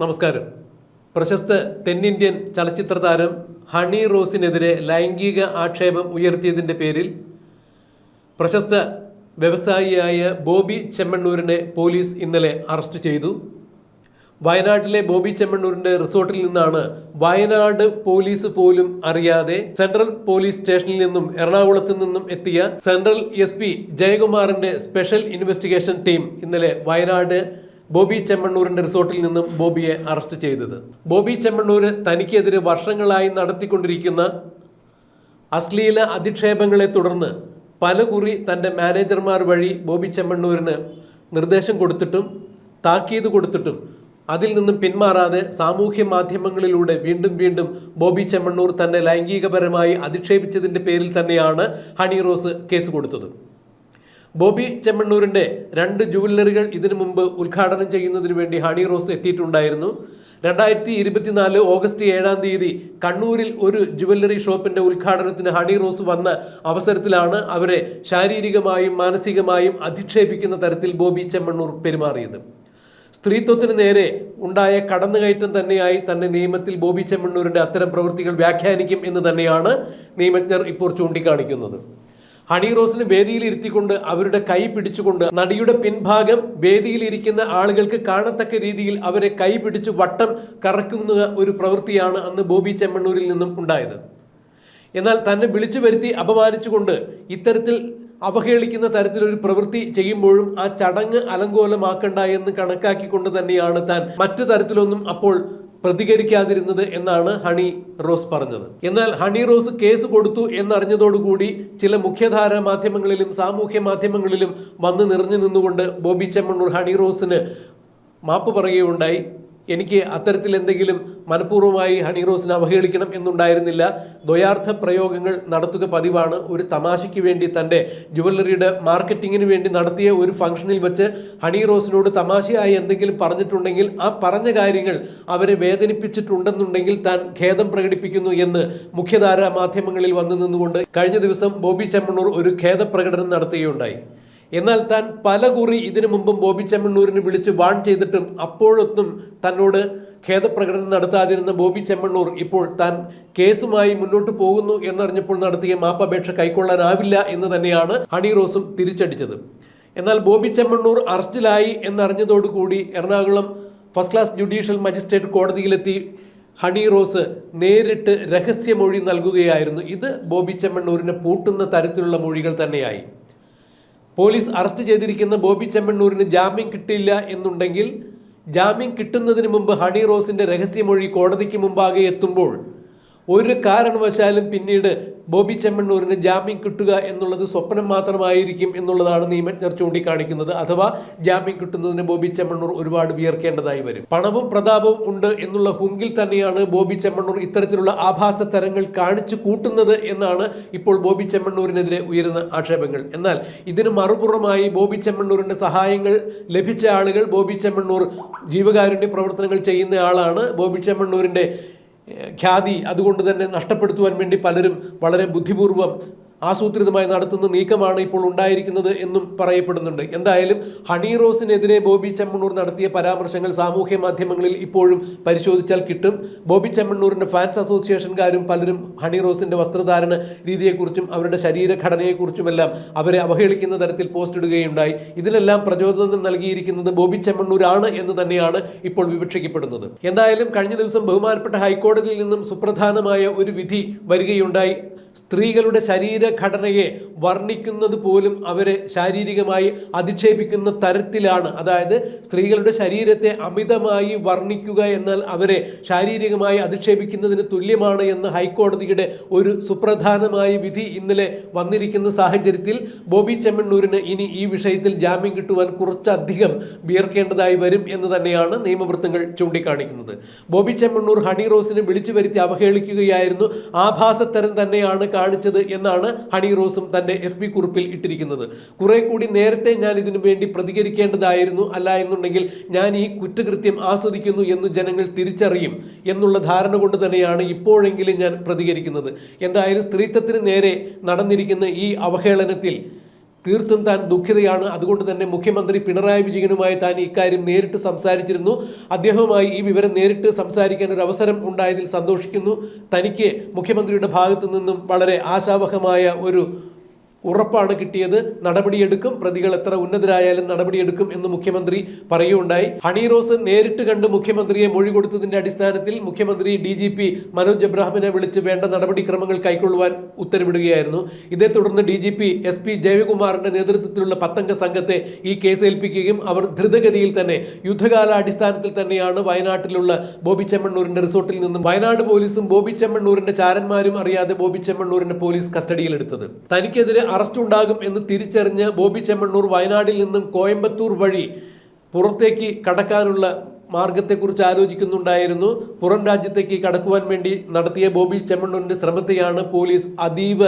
നമസ്കാരം. പ്രശസ്ത തെന്നിന്ത്യൻ ചലച്ചിത്ര താരം ഹണി റോസിനെതിരെ ലൈംഗിക ആക്ഷേപം ഉയർത്തിയതിൻ്റെ പേരിൽ പ്രശസ്ത വ്യവസായിയായ ബോബി ചെമ്മണ്ണൂരിനെ പോലീസ് ഇന്നലെ അറസ്റ്റ് ചെയ്തു. വയനാട്ടിലെ ബോബി ചെമ്മണ്ണൂരിൻ്റെ റിസോർട്ടിൽ നിന്നാണ് വയനാട് പോലീസ് പോലും അറിയാതെ സെൻട്രൽ പോലീസ് സ്റ്റേഷനിൽ നിന്നും എറണാകുളത്ത് നിന്നും എത്തിയ സെൻട്രൽ SP ജയകുമാറിൻ്റെ സ്പെഷ്യൽ ഇൻവെസ്റ്റിഗേഷൻ ടീം ഇന്നലെ വയനാട് ബോബി ചെമ്മണ്ണൂരിൻ്റെ റിസോർട്ടിൽ നിന്നും ബോബിയെ അറസ്റ്റ് ചെയ്തത്. ബോബി ചെമ്മണ്ണൂര് തനിക്കെതിരെ വർഷങ്ങളായി നടത്തിക്കൊണ്ടിരിക്കുന്ന അശ്ലീല അധിക്ഷേപങ്ങളെ തുടർന്ന് പലകുറി തൻ്റെ മാനേജർമാർ വഴി ബോബി ചെമ്മണ്ണൂരിന് നിർദ്ദേശം കൊടുത്തിട്ടും താക്കീത് കൊടുത്തിട്ടും അതിൽ നിന്നും പിന്മാറാതെ സാമൂഹ്യ മാധ്യമങ്ങളിലൂടെ വീണ്ടും ബോബി ചെമ്മണ്ണൂർ തന്നെ ലൈംഗികപരമായി അധിക്ഷേപിച്ചതിൻ്റെ പേരിൽ തന്നെയാണ് ഹണി റോസ് കേസ് കൊടുത്തത്. ബോബി ചെമ്മണ്ണൂരിൻ്റെ 2 ജുവല്ലറികൾ ഇതിനു മുമ്പ് ഉദ്ഘാടനം ചെയ്യുന്നതിന് വേണ്ടി ഹണി റോസ് എത്തിയിട്ടുണ്ടായിരുന്നു. 2024 ഓഗസ്റ്റ് 7-ാം തീയതി കണ്ണൂരിൽ ഒരു ജുവല്ലറി ഷോപ്പിൻ്റെ ഉദ്ഘാടനത്തിന് ഹണി റോസ് വന്ന അവസരത്തിലാണ് അവരെ ശാരീരികമായും മാനസികമായും അധിക്ഷേപിക്കുന്ന തരത്തിൽ ബോബി ചെമ്മണ്ണൂർ പെരുമാറിയത്. സ്ത്രീത്വത്തിന് നേരെ ഉണ്ടായ കടന്നുകയറ്റം തന്നെയായി തന്നെ നിയമത്തിൽ ബോബി ചെമ്മണ്ണൂരിൻ്റെ അത്തരം പ്രവൃത്തികൾ വ്യാഖ്യാനിക്കും എന്ന് തന്നെയാണ് നിയമജ്ഞർ ഇപ്പോൾ ചൂണ്ടിക്കാണിക്കുന്നത്. ഹണി റോസിന് വേദിയിൽ ഇരുത്തിക്കൊണ്ട് അവരുടെ കൈ പിടിച്ചുകൊണ്ട് നടിയുടെ പിൻഭാഗം വേദിയിലിരിക്കുന്ന ആളുകൾക്ക് കാണത്തക്ക രീതിയിൽ അവരെ കൈ പിടിച്ചു വട്ടം കറക്കുന്ന ഒരു പ്രവൃത്തിയാണ് അന്ന് ബോബി ചെമ്മണ്ണൂരിൽ നിന്നും ഉണ്ടായത്. എന്നാൽ തന്നെ വിളിച്ചു വരുത്തി അപമാനിച്ചുകൊണ്ട് ഇത്തരത്തിൽ അവഹേളിക്കുന്ന തരത്തിലൊരു പ്രവൃത്തി ചെയ്യുമ്പോഴും ആ ചടങ്ങ് അലങ്കോലമാക്കണ്ട എന്ന് കണക്കാക്കിക്കൊണ്ട് തന്നെയാണ് താൻ മറ്റു തരത്തിലൊന്നും അപ്പോൾ പ്രതികരിക്കാതിരുന്നത് എന്നാണ് ഹണി റോസ് പറഞ്ഞത്. എന്നാൽ ഹണി റോസ് കേസ് കൊടുത്തു എന്നറിഞ്ഞതോടുകൂടി ചില മുഖ്യധാര മാധ്യമങ്ങളിലും സാമൂഹ്യ മാധ്യമങ്ങളിലും വന്ന് നിറഞ്ഞു നിന്നുകൊണ്ട് ബോബി ചെമ്മണ്ണൂർ ഹണി റോസിന് മാപ്പ് പറയുകയുണ്ടായി. എനിക്ക് അത്തരത്തിൽ എന്തെങ്കിലും മനഃപൂർവ്വമായി ഹണി റോസിനെ അവഹേളിക്കണം എന്നുണ്ടായിരുന്നില്ല. ദ്വയാർത്ഥ പ്രയോഗങ്ങൾ നടത്തുക പതിവാണ്. ഒരു തമാശയ്ക്ക് വേണ്ടി തൻ്റെ ജുവല്ലറിയുടെ മാർക്കറ്റിങ്ങിന് വേണ്ടി നടത്തിയ ഒരു ഫംഗ്ഷനിൽ വെച്ച് ഹണി റോസിനോട് തമാശയായി എന്തെങ്കിലും പറഞ്ഞിട്ടുണ്ടെങ്കിൽ ആ പറഞ്ഞ കാര്യങ്ങൾ അവരെ വേദനിപ്പിച്ചിട്ടുണ്ടെന്നുണ്ടെങ്കിൽ താൻ ഖേദം പ്രകടിപ്പിക്കുന്നു എന്ന് മുഖ്യധാര മാധ്യമങ്ങളിൽ വന്നു നിന്നുകൊണ്ട് കഴിഞ്ഞ ദിവസം ബോബി ചെമ്മണ്ണൂർ ഒരു ഖേദപ്രകടനം നടത്തുകയുണ്ടായി. എന്നാൽ താൻ പലകുറി ഇതിനു മുമ്പും ബോബി ചെമ്മണ്ണൂരിനെ വിളിച്ച് വാൺ ചെയ്തിട്ടും അപ്പോഴൊന്നും തന്നോട് ഖേദപ്രകടനം നടത്താതിരുന്ന ബോബി ചെമ്മണ്ണൂർ ഇപ്പോൾ താൻ കേസുമായി മുന്നോട്ട് പോകുന്നു എന്നറിഞ്ഞപ്പോൾ നടത്തിയ മാപ്പപേക്ഷ കൈക്കൊള്ളാനാവില്ല എന്ന് തന്നെയാണ് ഹണി റോസും തിരിച്ചടിച്ചത്. എന്നാൽ ബോബി ചെമ്മണ്ണൂർ അറസ്റ്റിലായി എന്നറിഞ്ഞതോടുകൂടി Ernakulam first class judicial magistrate കോടതിയിലെത്തി ഹണി റോസ് നേരിട്ട് രഹസ്യമൊഴി നൽകുകയായിരുന്നു. ഇത് ബോബി ചെമ്മണ്ണൂരിനെ പൂട്ടുന്ന തരത്തിലുള്ള മൊഴികൾ തന്നെയായി. പോലീസ് അറസ്റ്റ് ചെയ്തിരിക്കുന്ന ബോബി ചെമ്മണ്ണൂരിന് ജാമ്യം കിട്ടില്ല എന്നുണ്ടെങ്കിൽ ജാമ്യം കിട്ടുന്നതിന് മുമ്പ് ഹണി റോസിൻ്റെ രഹസ്യമൊഴി കോടതിക്ക് മുമ്പാകെ എത്തുമ്പോൾ ഒരു കാരണവശാലും പിന്നീട് ബോബി ചെമ്മണ്ണൂരിന് ജാമ്യം കിട്ടുക എന്നുള്ളത് സ്വപ്നം മാത്രമായിരിക്കും എന്നുള്ളതാണ് നിയമജ്ഞർ ചൂണ്ടിക്കാണിക്കുന്നത്. അഥവാ ജാമ്യം കിട്ടുന്നതിന് ബോബി ചെമ്മണ്ണൂർ ഒരുപാട് വിയർക്കേണ്ടതായി വരും. പണവും പ്രതാപവും ഉണ്ട് എന്നുള്ള ഹുങ്കിൽ തന്നെയാണ് ബോബി ചെമ്മണ്ണൂർ ഇത്തരത്തിലുള്ള ആഭാസ തരങ്ങൾ കാണിച്ചു കൂട്ടുന്നത് എന്നാണ് ഇപ്പോൾ ബോബി ചെമ്മണ്ണൂരിനെതിരെ ഉയരുന്ന ആക്ഷേപങ്ങൾ. എന്നാൽ ഇതിന് മറുപുറമായി ബോബി ചെമ്മണ്ണൂരിൻ്റെ സഹായങ്ങൾ ലഭിച്ച ആളുകൾ, ബോബി ചെമ്മണ്ണൂർ ജീവകാരുണ്യ പ്രവർത്തനങ്ങൾ ചെയ്യുന്ന ആളാണ്. ബോബി ചെമ്മണ്ണൂരിൻ്റെ ഖ്യാതി അതുകൊണ്ട് തന്നെ നഷ്ടപ്പെടുത്തുവാൻ വേണ്ടി പലരും വളരെ ബുദ്ധിപൂർവ്വം ആസൂത്രിതമായി നടത്തുന്ന നീക്കമാണ് ഇപ്പോൾ ഉണ്ടായിരിക്കുന്നത് എന്നും പറയപ്പെടുന്നുണ്ട്. എന്തായാലും ഹണി റോസിനെതിരെ ബോബി ചെമ്മണ്ണൂർ നടത്തിയ പരാമർശങ്ങൾ സാമൂഹ്യ മാധ്യമങ്ങളിൽ ഇപ്പോഴും പരിശോധിച്ചാൽ കിട്ടും. ബോബി ചെമ്മണ്ണൂരിൻ്റെ ഫാൻസ് അസോസിയേഷൻകാരും പലരും ഹണി റോസിൻ്റെ വസ്ത്രധാരണ രീതിയെക്കുറിച്ചും അവരുടെ ശരീരഘടനയെക്കുറിച്ചുമെല്ലാം അവരെ അവഹേളിക്കുന്ന തരത്തിൽ പോസ്റ്റ് ഇടുകയുണ്ടായി. ഇതിനെല്ലാം പ്രചോദനം നൽകിയിരിക്കുന്നത് ബോബി ചെമ്മണ്ണൂരാണ് എന്ന് തന്നെയാണ് ഇപ്പോൾ വിവക്ഷിക്കപ്പെടുന്നത്. എന്തായാലും കഴിഞ്ഞ ദിവസം ബഹുമാനപ്പെട്ട ഹൈക്കോടതിയിൽ നിന്നും സുപ്രധാനമായ ഒരു വിധി വരികയുണ്ടായി. സ്ത്രീകളുടെ ശരീരഘടനയെ വർണ്ണിക്കുന്നത് പോലും അവരെ ശാരീരികമായി അധിക്ഷേപിക്കുന്ന തരത്തിലാണ്. അതായത് സ്ത്രീകളുടെ ശരീരത്തെ അമിതമായി വർണ്ണിക്കുക എന്നാൽ അവരെ ശാരീരികമായി അധിക്ഷേപിക്കുന്നതിന് തുല്യമാണ് എന്ന് ഹൈക്കോടതിയുടെ ഒരു സുപ്രധാനമായ വിധി ഇന്നലെ വന്നിരിക്കുന്ന സാഹചര്യത്തിൽ ബോബി ചെമ്മണ്ണൂരിന് ഇനി ഈ വിഷയത്തിൽ ജാമ്യം കിട്ടുവാൻ കുറച്ചധികം വിയർക്കേണ്ടതായി വരും എന്ന് തന്നെയാണ് നിയമവൃത്തങ്ങൾ ചൂണ്ടിക്കാണിക്കുന്നത്. ബോബി ചെമ്മണ്ണൂർ ഹണി റോസിനെ വിളിച്ചു വരുത്തി അവഹേളിക്കുകയായിരുന്നു, ആഭാസത്തരം തന്നെയാണ് കാണിച്ചത് എന്നാണ് ഹണി റോസും തൻ്റെ FB കുറിപ്പിൽ ഇട്ടിരിക്കുന്നത്. കുറെ കൂടി നേരത്തെ ഞാൻ ഇതിനു വേണ്ടി പ്രതികരിക്കേണ്ടതായിരുന്നു, അല്ല എന്നുണ്ടെങ്കിൽ ഞാൻ ഈ കുറ്റകൃത്യം ആസ്വദിക്കുന്നു എന്ന് ജനങ്ങൾ തിരിച്ചറിയും എന്നുള്ള ധാരണ കൊണ്ട് തന്നെയാണ് ഇപ്പോഴെങ്കിലും ഞാൻ പ്രതികരിക്കുന്നത്. എന്തായാലും സ്ത്രീത്വത്തിന് നേരെ നടന്നിരിക്കുന്ന ഈ അവഹേളനത്തിൽ തീർത്തും താൻ ദുഃഖിതയാണ്. അതുകൊണ്ട് തന്നെ മുഖ്യമന്ത്രി പിണറായി വിജയനുമായി താൻ ഇക്കാര്യം നേരിട്ട് സംസാരിച്ചിരുന്നു. അദ്ദേഹവുമായി ഈ വിവരം നേരിട്ട് സംസാരിക്കാൻ ഒരു അവസരം ഉണ്ടായതിൽ സന്തോഷിക്കുന്നു. തനിക്ക് മുഖ്യമന്ത്രിയുടെ ഭാഗത്തു നിന്നും വളരെ ആശാവഹമായ ഒരു ഉറപ്പാണ് കിട്ടിയത്. നടപടിയെടുക്കും, പ്രതികൾ എത്ര ഉന്നതരായാലും നടപടിയെടുക്കും എന്ന് മുഖ്യമന്ത്രി പറയുകയുണ്ടായി. ഹണി റോസ് നേരിട്ട് കണ്ട് മുഖ്യമന്ത്രിയെ മൊഴി കൊടുത്തതിന്റെ അടിസ്ഥാനത്തിൽ മുഖ്യമന്ത്രി DGP മനോജ് എബ്രാഹിമിനെ വിളിച്ച് വേണ്ട നടപടിക്രമങ്ങൾ കൈക്കൊള്ളുവാൻ ഉത്തരവിടുകയായിരുന്നു. ഇതേ തുടർന്ന് DGP SP ജയകുമാറിന്റെ നേതൃത്വത്തിലുള്ള 10 അംഗ സംഘത്തെ ഈ കേസ് ഏൽപ്പിക്കുകയും അവർ ധൃതഗതിയിൽ തന്നെ യുദ്ധകാല അടിസ്ഥാനത്തിൽ തന്നെയാണ് വയനാട്ടിലുള്ള ബോബി ചെമ്മണ്ണൂരിന്റെ റിസോർട്ടിൽ നിന്നും വയനാട് പോലീസും ബോബി ചെമ്മണ്ണൂരിന്റെ ചാരന്മാരും അറിയാതെ ബോബി ചെമ്മണ്ണൂരിന്റെ പോലീസ് കസ്റ്റഡിയിലെടുത്തത്. തനിക്കെതിരെ അറസ്റ്റ് ഉണ്ടാകും എന്ന് തിരിച്ചറിഞ്ഞ് ബോബി ചെമ്മണ്ണൂർ വയനാട്ടിൽ നിന്നും കോയമ്പത്തൂർ വഴി പുറത്തേക്ക് കടക്കാനുള്ള മാർഗത്തെക്കുറിച്ച് ആലോചിക്കുന്നുണ്ടായിരുന്നു. പുറം രാജ്യത്തേക്ക് കടക്കുവാൻ വേണ്ടി നടത്തിയ ബോബി ചെമ്മണ്ണൂരിന്റെ ശ്രമത്തെയാണ് പോലീസ് അതീവ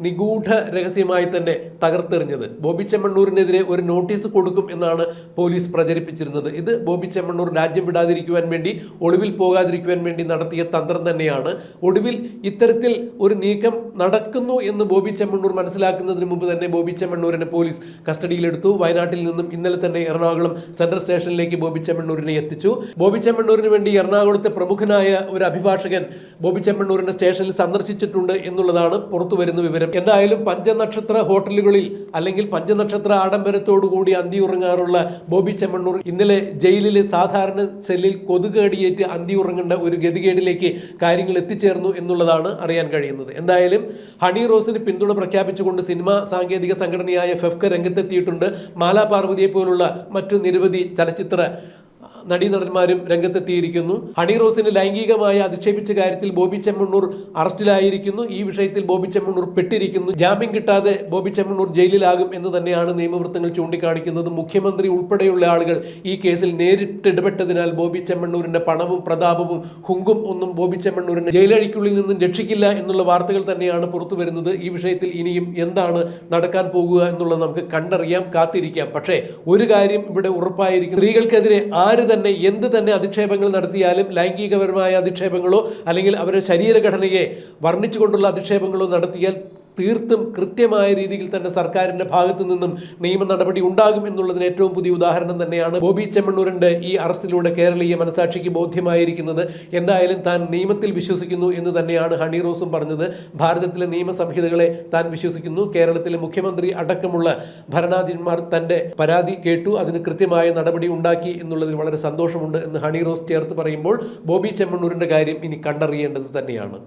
നിഗൂഢ രഹസ്യമായി തന്നെ തകർത്തെറിഞ്ഞത്. ബോബി ചെമ്മണ്ണൂരിനെതിരെ ഒരു നോട്ടീസ് കൊടുക്കും എന്നാണ് പോലീസ് പ്രചരിപ്പിച്ചിരുന്നത്. ഇത് ബോബി ചെമ്മണ്ണൂർ രാജ്യം വിടാതിരിക്കുവാൻ വേണ്ടി, ഒളിവിൽ പോകാതിരിക്കുവാൻ വേണ്ടി നടത്തിയ തന്ത്രം തന്നെയാണ്. ഒടുവിൽ ഇത്തരത്തിൽ ഒരു നീക്കം നടക്കുന്നു എന്ന് ബോബി ചെമ്മണ്ണൂർ മനസ്സിലാക്കുന്നതിന് മുമ്പ് തന്നെ ബോബി ചെമ്മണ്ണൂരിനെ പോലീസ് കസ്റ്റഡിയിലെടുത്തു. വയനാട്ടിൽ നിന്നും ഇന്നലെ തന്നെ എറണാകുളം സെൻട്രൽ സ്റ്റേഷനിലേക്ക് ബോബി ചെമ്മണ്ണൂരിനെ എത്തിച്ചു. ബോബി ചെമ്മണ്ണൂരിന് വേണ്ടി എറണാകുളത്തെ പ്രമുഖനായ ഒരു അഭിഭാഷകൻ ബോബി ചെമ്മണ്ണൂരിന്റെ സ്റ്റേഷനിൽ സന്ദർശിച്ചിട്ടുണ്ട് എന്നുള്ളതാണ് പുറത്തു വരുന്ന വിവരം. എന്തായാലും പഞ്ചനക്ഷത്ര ഹോട്ടലുകളിൽ അല്ലെങ്കിൽ പഞ്ചനക്ഷത്ര ആഡംബരത്തോടുകൂടി അന്തിയുറങ്ങാറുള്ള ബോബി ചെമ്മണ്ണൂർ ഇന്നലെ ജയിലിലെ സാധാരണ സെല്ലിൽ കൊതുകടിയേറ്റ് അന്തിയുറങ്ങേണ്ട ഒരു ഗതികേടിലേക്ക് കാര്യങ്ങൾ എത്തിച്ചേർന്നു എന്നുള്ളതാണ് അറിയാൻ കഴിയുന്നത്. എന്തായാലും ഹണി റോസിന് പിന്തുണ പ്രഖ്യാപിച്ചുകൊണ്ട് സിനിമാ സാങ്കേതിക സംഘടനയായ ഫെഫ്ക രംഗത്തെത്തിയിട്ടുണ്ട്. മാലാ പാർവതിയെ പോലുള്ള മറ്റു നിരവധി ചലച്ചിത്ര നടീനടന്മാരും രംഗത്തെത്തിയിരിക്കുന്നു. ഹണി റോസിന് ലൈംഗികമായി അധിക്ഷേപിച്ച കാര്യത്തിൽ ബോബി ചെമ്മണ്ണൂർ അറസ്റ്റിലായിരിക്കുന്നു. ഈ വിഷയത്തിൽ ബോബി ചെമ്മണ്ണൂർ പെട്ടിരിക്കുന്നു. ജാമ്യം കിട്ടാതെ ബോബി ചെമ്മണ്ണൂർ ജയിലിലാകും എന്ന് തന്നെയാണ് നിയമവൃത്തങ്ങൾ ചൂണ്ടിക്കാണിക്കുന്നത്. മുഖ്യമന്ത്രി ഉൾപ്പെടെയുള്ള ആളുകൾ ഈ കേസിൽ നേരിട്ട് ഇടപെട്ടതിനാൽ ബോബി ചെമ്മണ്ണൂരിന്റെ പണവും പ്രതാപവും ഹുങ്കും ഒന്നും ബോബി ചെമ്മണ്ണൂരിനെ ജയിലഴിക്കുള്ളിൽ നിന്നും രക്ഷിക്കില്ല എന്നുള്ള വാർത്തകൾ തന്നെയാണ് പുറത്തു വരുന്നത്. ഈ വിഷയത്തിൽ ഇനിയും എന്താണ് നടക്കാൻ പോകുക എന്നുള്ളത് നമുക്ക് കണ്ടറിയാം, കാത്തിരിക്കാം. പക്ഷേ ഒരു കാര്യം ഇവിടെ ഉറപ്പായിരിക്കും, സ്ത്രീകൾക്കെതിരെ ആര് തന്നെ എന്ത് തന്നെ അധിക്ഷേപങ്ങൾ നടത്തിയാലും, ലൈംഗികപരമായ അധിക്ഷേപങ്ങളോ അല്ലെങ്കിൽ അവരുടെ ശരീരഘടനയെ വർണ്ണിച്ചുകൊണ്ടുള്ള അധിക്ഷേപങ്ങളോ നടത്തിയാൽ തീർത്തും കൃത്യമായ രീതിയിൽ തന്നെ സർക്കാരിന്റെ ഭാഗത്തു നിന്നും നിയമ നടപടി ഉണ്ടാകും എന്നുള്ളതിന് ഏറ്റവും പുതിയ ഉദാഹരണം തന്നെയാണ് ബോബി ചെമ്മണ്ണൂരിന്റെ ഈ അറസ്റ്റിലൂടെ കേരളീയ മനസാക്ഷിക്ക് ബോധ്യമായിരിക്കുന്നത്. എന്തായാലും താൻ നിയമത്തിൽ വിശ്വസിക്കുന്നു എന്ന് തന്നെയാണ് ഹണി റോസും പറഞ്ഞത്. ഭാരതത്തിലെ നിയമ സംഹിതകളെ താൻ വിശ്വസിക്കുന്നു. കേരളത്തിലെ മുഖ്യമന്ത്രി അടക്കമുള്ള ഭരണാധിപന്മാർ തന്റെ പരാതി കേട്ടു, അതിന് കൃത്യമായ നടപടി ഉണ്ടാക്കി എന്നുള്ളതിൽ വളരെ സന്തോഷമുണ്ട് എന്ന് ഹണി റോസ് ചേർത്ത് പറയുമ്പോൾ ബോബി ചെമ്മണ്ണൂരിന്റെ കാര്യം ഇനി കണ്ടറിയേണ്ടത് തന്നെയാണ്.